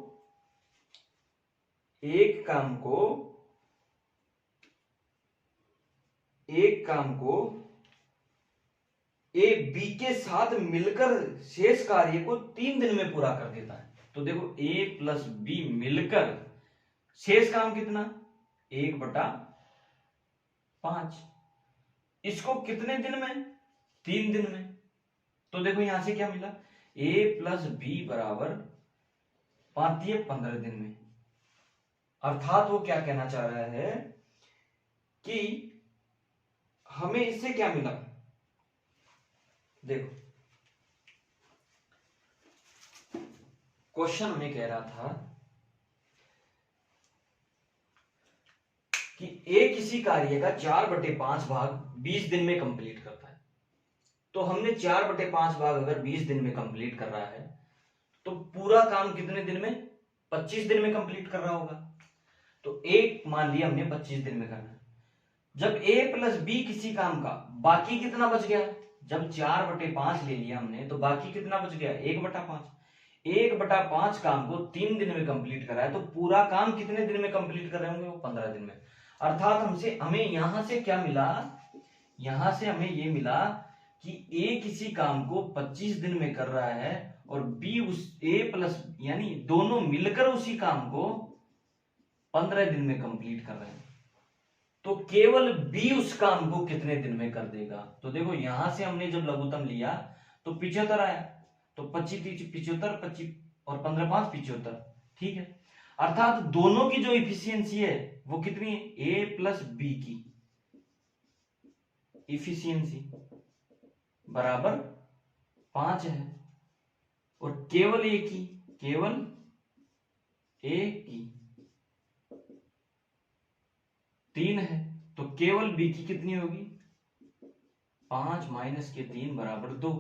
ए बी के साथ मिलकर शेष कार्य को 3 दिन में पूरा कर देता है। तो देखो ए प्लस बी मिलकर शेष काम कितना? 1/5। इसको कितने दिन में? 3 दिन में। तो देखो यहां से क्या मिला? ए प्लस बी बराबर 15 दिन में। अर्थात वो क्या कहना चाह रहा है कि हमें इससे क्या मिला? देखो क्वेश्चन में कह रहा था कि ए किसी कार्य का 4/5 भाग 20 दिन में कंप्लीट करता है। तो हमने 4/5 भाग अगर 20 दिन में कंप्लीट कर रहा है तो पूरा काम कितने दिन में? 25 दिन में कंप्लीट कर रहा होगा। तो एक मान लिया हमने 25 दिन में करना है। जब ए प्लस बी किसी काम का बाकी कितना बच गया? जब 4/5 ले लिया हमने तो बाकी कितना बच गया? 1/5। 1/5 काम को 3 दिन में कंप्लीट करा है, तो पूरा काम कितने दिन में कंप्लीट कर रहे होंगे? वो 15 दिन में। अर्थात हमें यहां से क्या मिला? यहां से हमें ये मिला कि ए किसी काम को 25 दिन में कर रहा है और बी उस ए प्लस यानी दोनों मिलकर उसी काम को 15 दिन में कंप्लीट कर रहे हैं। तो केवल बी उस काम को कितने दिन में कर देगा? तो देखो यहां से हमने जब लघुत्तम लिया तो 75 आया। तो 25 75, 25 और 15 5 75। ठीक है। अर्थात दोनों की जो इफिशियंसी है वो कितनी है? ए प्लस बी की इफिशियंसी बराबर 5 है और केवल ए की 3 है। तो केवल बी की कितनी होगी? 5 - के 3 बराबर 2।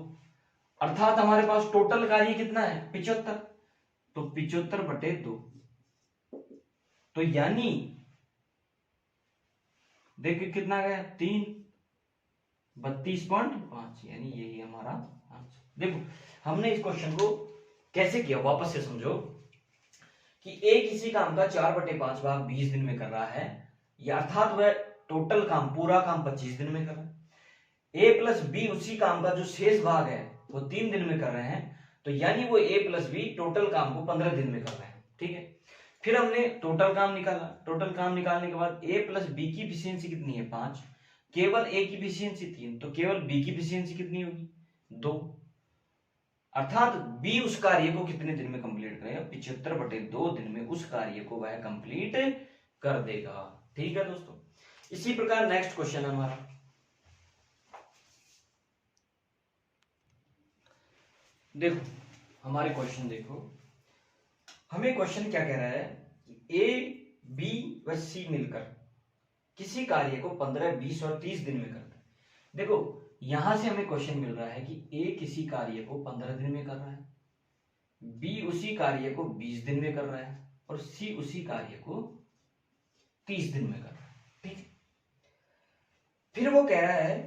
अर्थात हमारे पास टोटल कार्य कितना है? 75। तो 75/2। तो यानी देखिए कितना गया? 3 32.5 यानी यही हमारा आंसर। देखो हमने इस क्वेश्चन को कैसे किया, वापस से समझो कि ए किसी काम का 4/5 भाग 20 दिन में कर रहा है, या अर्थात वह टोटल काम पूरा काम 25 दिन में कर रहा है। ए प्लस बी उसी काम का जो शेष भाग है वो 3 दिन में कर रहे हैं, तो यानी वो ए प्लस बी टोटल काम को 15 दिन में कर रहे हैं। ठीक है। फिर हमने टोटल काम निकाला। टोटल काम निकालने के बाद ए प्लस बी की एफिशिएंसी कितनी है? 5। केवल ए की एफिशिएंसी 3, तो केवल बी की एफिशिएंसी कितनी होगी? 2। अर्थात बी उस कार्य को कितने दिन में कंप्लीट करेगा? 75/2 दिन में उस कार्य को वह कंप्लीट कर देगा। ठीक है दोस्तों। इसी प्रकार नेक्स्ट क्वेश्चन है हमारा। देखो हमारे क्वेश्चन देखो, हमें क्वेश्चन क्या कह रहा है कि ए बी व सी मिलकर किसी कार्य को 15 20 और 30 दिन में करता है। देखो यहां से हमें क्वेश्चन मिल रहा है कि ए किसी कार्य को 15 दिन में कर रहा है, बी उसी कार्य को 20 दिन में कर रहा है और सी उसी कार्य को 30 दिन में कर रहा है। ठीक है। फिर वो कह रहा है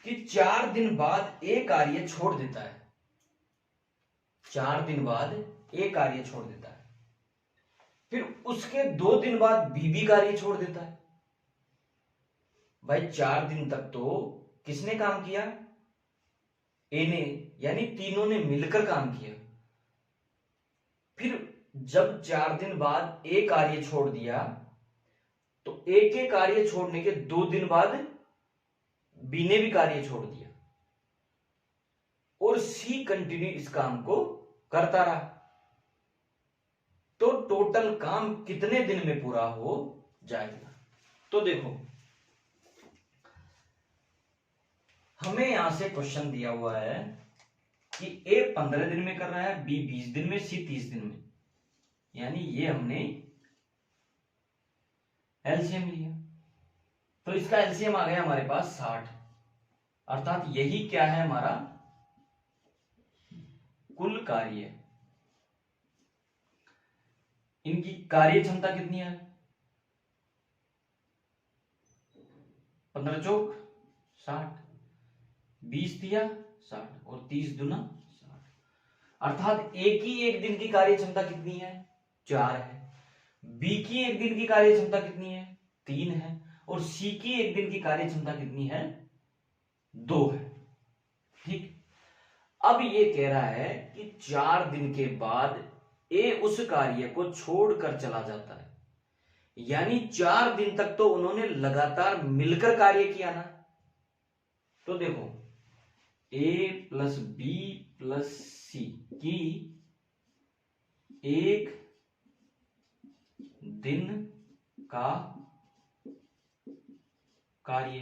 कि 4 दिन बाद ए कार्य छोड़ देता है। 4 दिन बाद ए कार्य छोड़ देता है, फिर उसके 2 दिन बाद बी भी कार्य छोड़ देता है। भाई 4 दिन तक तो किसने काम किया? ए ने, यानी तीनों ने मिलकर काम किया। फिर जब 4 दिन बाद ए कार्य छोड़ दिया तो ए के कार्य छोड़ने के 2 दिन बाद बी ने भी कार्य छोड़ दिया और सी कंटिन्यू इस काम को करता रहा। तो टोटल काम कितने दिन में पूरा हो जाएगा? तो देखो हमें यहां से क्वेश्चन दिया हुआ है कि ए 15 दिन में कर रहा है, बी 20 दिन में, सी 30 दिन में। यानी ये हमने एलसीएम लिया, तो इसका एलसीएम आ गया हमारे पास 60, अर्थात यही क्या है हमारा कुल कार्य। इनकी कार्य क्षमता कितनी है? 15 चौक 60, 20 दिया 60 और 30 दूना 60, अर्थात ए की एक दिन की कार्य क्षमता कितनी है? 4 है। बी की एक दिन की कार्य क्षमता कितनी है? 3 है। और सी की एक दिन की कार्य क्षमता कितनी है? 2 है। ठीक, अब ये कह रहा है कि 4 दिन के बाद ए उस कार्य को छोड़कर चला जाता है, यानी 4 दिन तक तो उन्होंने लगातार मिलकर कार्य किया ना। तो देखो ए प्लस बी प्लस सी की एक दिन का कार्य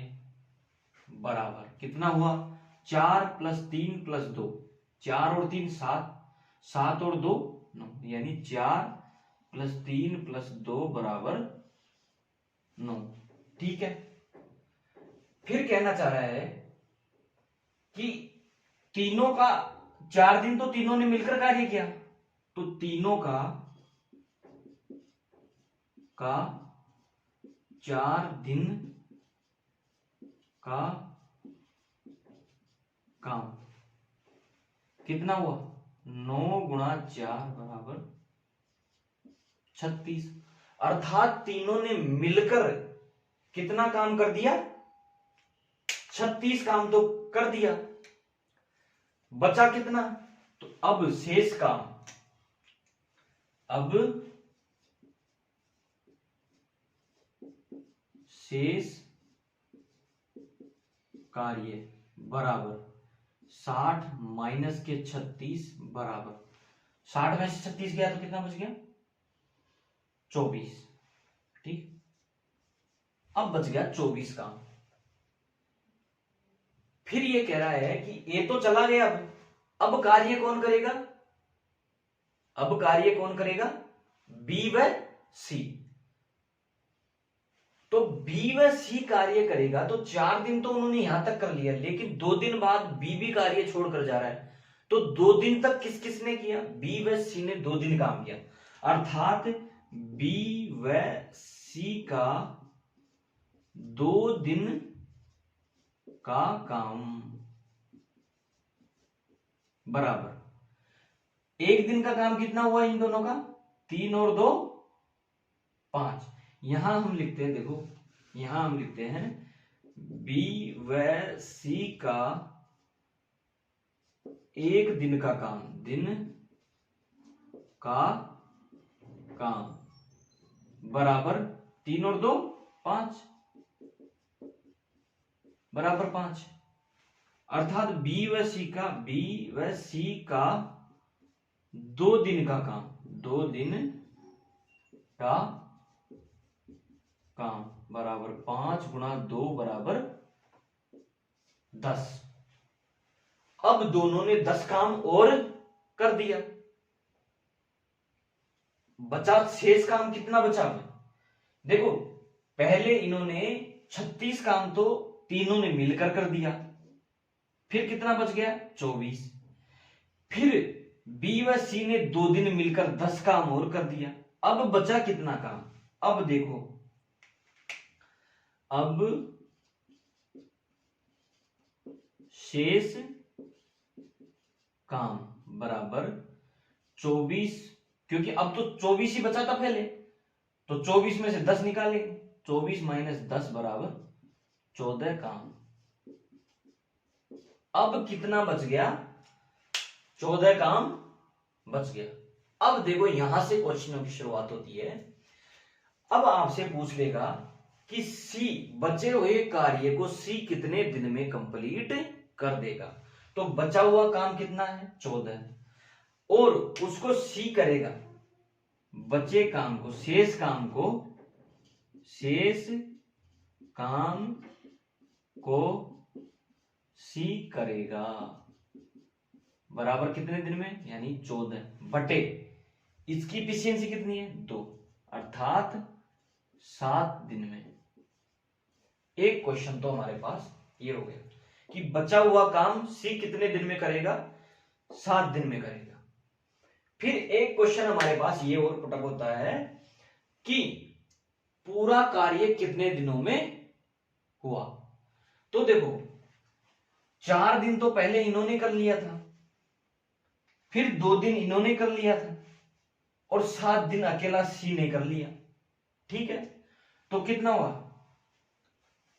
बराबर कितना हुआ? 4 प्लस 3 प्लस 2, 4 और 3 7, 7 और 2 9, यानी 4 प्लस 3 प्लस 2 बराबर 9। ठीक है, फिर कहना चाह रहा है कि तीनों का 4 दिन तो तीनों ने मिलकर कार्य किया, तो तीनों का 4 दिन का काम कितना हुआ? 9 गुणा 4 बराबर 36, अर्थात तीनों ने मिलकर कितना काम कर दिया? 36 काम तो कर दिया। बचा कितना? तो अब शेष काम, अब शेष कार्य बराबर 60 माइनस के 36 बराबर 60 में से 36 गया तो कितना बच गया? 24। ठीक, अब बच गया 24 काम। फिर ये कह रहा है कि ए तो चला गया, अब कार्य कौन करेगा? अब कार्य कौन करेगा? बी व सी। तो बी व सी कार्य करेगा, तो 4 दिन तो उन्होंने यहां तक कर लिया, लेकिन 2 दिन बाद बी भी कार्य छोड़कर जा रहा है, तो 2 दिन तक किस किसने किया? बी व सी ने 2 दिन काम किया, अर्थात बी व सी का 2 दिन का काम बराबर 1 दिन का काम कितना हुआ इन दोनों का? 3 और 2 5। यहां हम लिखते हैं, देखो यहां हम लिखते हैं बी व सी का 1 दिन का काम, दिन का काम बराबर 3 और 2 5 बराबर 5, अर्थात बी व सी का 2 दिन का काम, 2 दिन का काम बराबर 5 गुणा 2 बराबर 10। अब दोनों ने 10 काम और कर दिया, बचा शेष काम कितना बचा? देखो पहले इन्होंने 36 काम तो तीनों ने मिलकर कर दिया, फिर कितना बच गया? 24। फिर बी व सी ने 2 दिन मिलकर 10 काम और कर दिया, अब बचा कितना काम? अब देखो, अब शेष काम बराबर 24, क्योंकि अब तो 24 ही बचा था पहले, तो 24 में से 10 निकालेंगे, 24 माइनस 10 बराबर 14 काम। अब कितना बच गया? 14 काम बच गया। अब देखो यहां से क्वेश्चनों की शुरुआत होती है। अब आपसे पूछ लेगा कि सी, बचे हुए कार्य को सी कितने दिन में कंप्लीट कर देगा। तो बचा हुआ काम कितना है? 14, और उसको सी करेगा, बचे काम को, शेष काम को सी करेगा बराबर कितने दिन में? यानी 14 बटे इसकी इफिशियंसी कितनी है 2, अर्थात 7 दिन में। एक क्वेश्चन तो हमारे पास ये हो गया कि बचा हुआ काम सी कितने दिन में करेगा, 7 दिन में करेगा। फिर एक क्वेश्चन हमारे पास ये और पुटअप होता है कि पूरा कार्य कितने दिनों में हुआ। तो देखो 4 दिन तो पहले इन्होंने कर लिया था, फिर 2 दिन इन्होंने कर लिया था, और 7 दिन अकेला सी ने कर लिया। ठीक है, तो कितना हुआ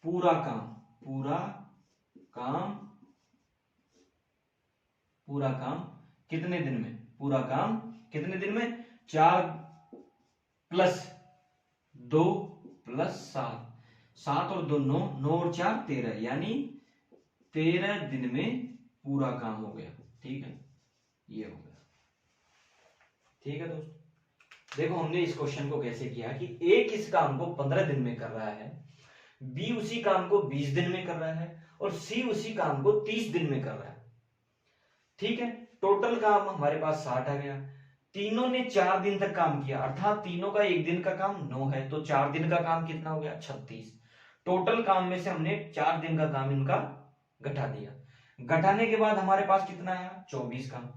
पूरा काम, पूरा काम कितने दिन में, पूरा काम कितने दिन में, 4 प्लस 2 प्लस 7, 7 और 2 9, 9 और 4 13, यानी 13 दिन में पूरा काम हो गया। ठीक है, ये हो गया। ठीक है दोस्तों, देखो हमने इस क्वेश्चन को कैसे किया कि ए किस काम को 15 दिन में कर रहा है, बी उसी काम को 20 दिन में कर रहा है, और सी उसी काम को 30 दिन में कर रहा है। ठीक है, टोटल काम हमारे पास 60 आ गया। तीनों ने 4 दिन तक काम किया, अर्थात तीनों का एक दिन का काम 9 है, तो 4 दिन का काम कितना हो गया 36। टोटल काम में से हमने 4 दिन का काम इनका घटा दिया। घटाने के बाद हमारे पास कितना आया 24 काम।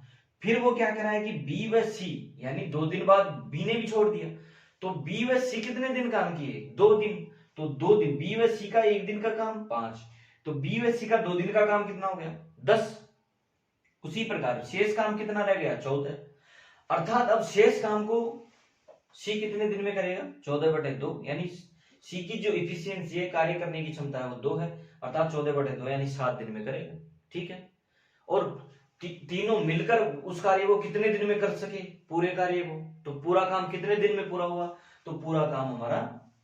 फिर वो क्या कह रहा है कि बी व सी, यानी 2 दिन बाद बी ने भी छोड़ दिया, तो बी व सी कितने दिन काम किए 2 दिन, तो 2 दिन, बी व सी का एक दिन का काम 5, तो बी व सी का 2 दिन का काम कितना हो गया 10। उसी प्रकार शेष काम कितना रह गया 14, अर्थात अब शेष काम को सी कितने दिन में करेगा 14/2, यानी सी की जो इफिशियंसी है, कार्य करने की क्षमता है, वो 2 है, अर्थात 14/2 यानी 7 दिन में करेगा। ठीक है, और तीनों मिलकर उस कार्य को कितने दिन में कर सके, पूरे कार्य को, तो पूरा काम कितने दिन में पूरा हुआ, तो पूरा काम हमारा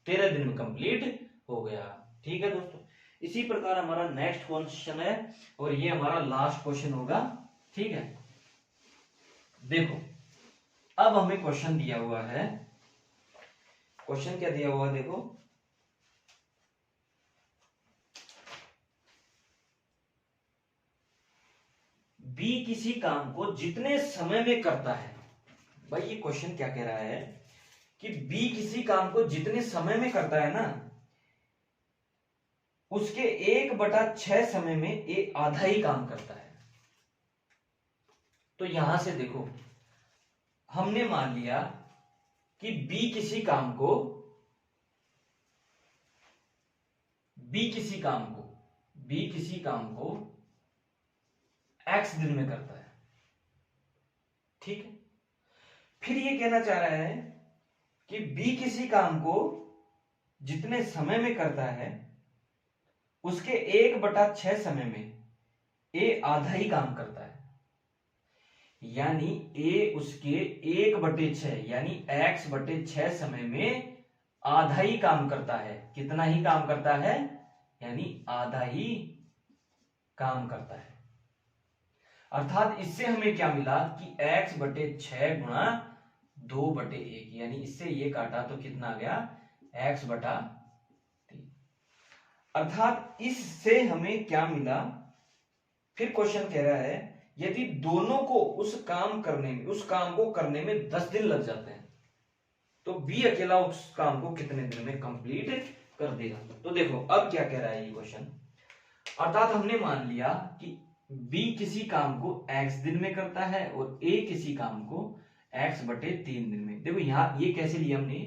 13 दिन में कंप्लीट हो गया। ठीक है दोस्तों, इसी प्रकार हमारा नेक्स्ट क्वेश्चन है, और ये हमारा लास्ट क्वेश्चन होगा। ठीक है, देखो अब हमें क्वेश्चन दिया हुआ है, क्वेश्चन क्या दिया हुआ है देखो, बी किसी काम को जितने समय में करता है, भाई ये क्वेश्चन क्या कह रहा है कि बी किसी काम को जितने समय में करता है ना, उसके 1/6 समय में ए आधा ही काम करता है। तो यहां से देखो हमने मान लिया कि बी किसी काम को x दिन में करता है। ठीक है, फिर ये कहना चाह रहा है कि बी किसी काम को जितने समय में करता है, उसके 1/6 समय में ए आधा ही काम करता है, यानी ए उसके 1/6 यानी x/6 समय में आधा ही काम करता है। कितना ही काम करता है, यानी आधा ही काम करता है। अर्थात इससे हमें क्या मिला कि x/6 गुणा 2/1, यानी इससे ये काटा तो कितना आ गया x/3। अर्थात इससे हमें क्या मिला, फिर क्वेश्चन कह रहा है यदि दोनों को उस काम को करने में 10 दिन लग जाते हैं, तो बी अकेला उस काम को कितने दिन में कंप्लीट कर देगा। तो देखो अब क्या कह रहा है ये क्वेश्चन, अर्थात हमने मान लिया कि बी किसी काम को x दिन में करता है और ए किसी काम को x/3 दिन में। देखो यहाँ ये कैसे लिया हमने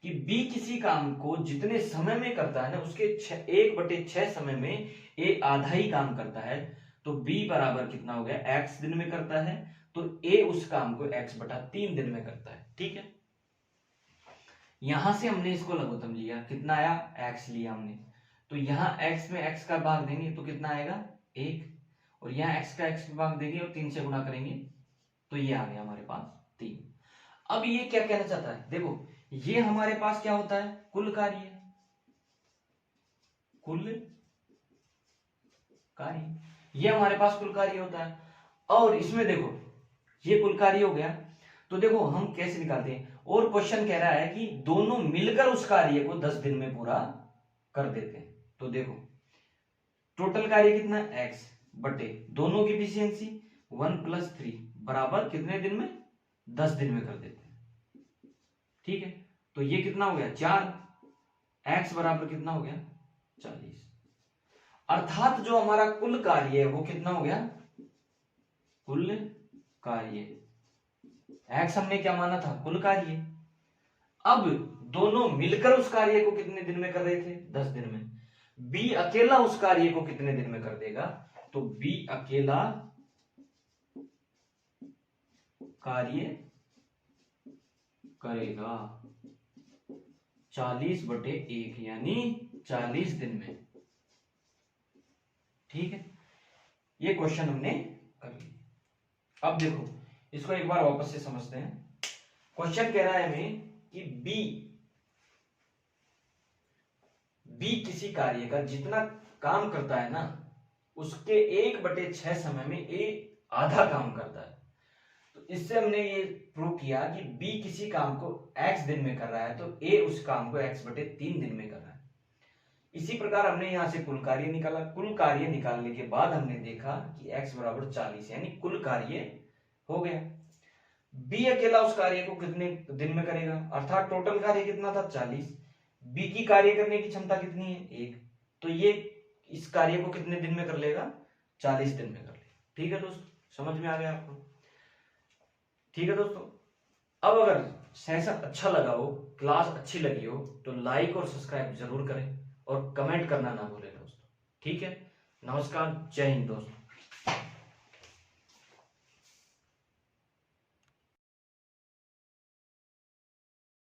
कि बी किसी काम को जितने समय में करता है ना, उसके 1/6 समय में ए आधा ही काम करता है, तो b बराबर कितना हो गया x दिन में करता है, तो a उस काम को x/3 दिन में करता है। ठीक है, यहां से हमने इसको लघुत्तम लिया, कितना आया x लिया हमने, तो यहाँ x में x का भाग देंगे तो कितना आएगा 1, और यहाँ x का x भाग देंगे और 3 से गुणा करेंगे तो ये आ गया हमारे पास 3। अब ये क्या कहना चाहता है, देखो ये हमारे पास क्या होता है कुल कार्य, ये हमारे पास कुल कार्य होता है, और इसमें देखो ये कुल कार्य हो गया। तो देखो हम कैसे निकालते हैं, और क्वेश्चन कह रहा है कि दोनों मिलकर उस कार्य को 10 दिन में पूरा कर देते हैं। तो देखो टोटल कार्य कितना x बटे दोनों की एफिशिएंसी 1 + 3 बराबर कितने दिन में 10 दिन में कर देते हैं। ठीक है, तो ये कितना हो गया 4, x बराबर कितना हो गया 40। अर्थात जो हमारा कुल कार्य है वो कितना हो गया, कुल कार्य, x हमने क्या माना था, कुल कार्य। अब दोनों मिलकर उस कार्य को कितने दिन में कर रहे थे, 10 दिन में। b अकेला उस कार्य को कितने दिन में कर देगा, तो b अकेला कार्य करेगा 40/1 यानी 40 दिन में। ठीक है, ये क्वेश्चन हमने कर लिया। अब देखो इसको एक बार वापस से समझते हैं। क्वेश्चन कह रहा है हमें कि बी किसी कार्य का जितना काम करता है ना, उसके 1/6 समय में ए आधा काम करता है। तो इससे हमने ये प्रूव किया कि बी किसी काम को x दिन में कर रहा है, तो ए उस काम को x/3 दिन में कर रहा है। इसी प्रकार हमने यहां से कुल कार्य निकाला। कुल कार्य निकालने के बाद हमने देखा कि x बराबर 40 यानी कुल कार्य हो गया। बी अकेला उस कार्य को कितने दिन में करेगा, अर्थात टोटल कार्य कितना था 40। बी की कार्य करने की क्षमता कितनी है 1, तो ये इस कार्य को कितने दिन में कर लेगा, 40 दिन में कर लेगा। ठीक है दोस्तों, समझ में आ गया आपको। ठीक है दोस्तों, अब अगर सेशन अच्छा लगा हो, क्लास अच्छी लगी हो, तो लाइक और सब्सक्राइब जरूर करें और कमेंट करना ना भूलें दोस्तों। ठीक है, नमस्कार, जय हिंद दोस्तों।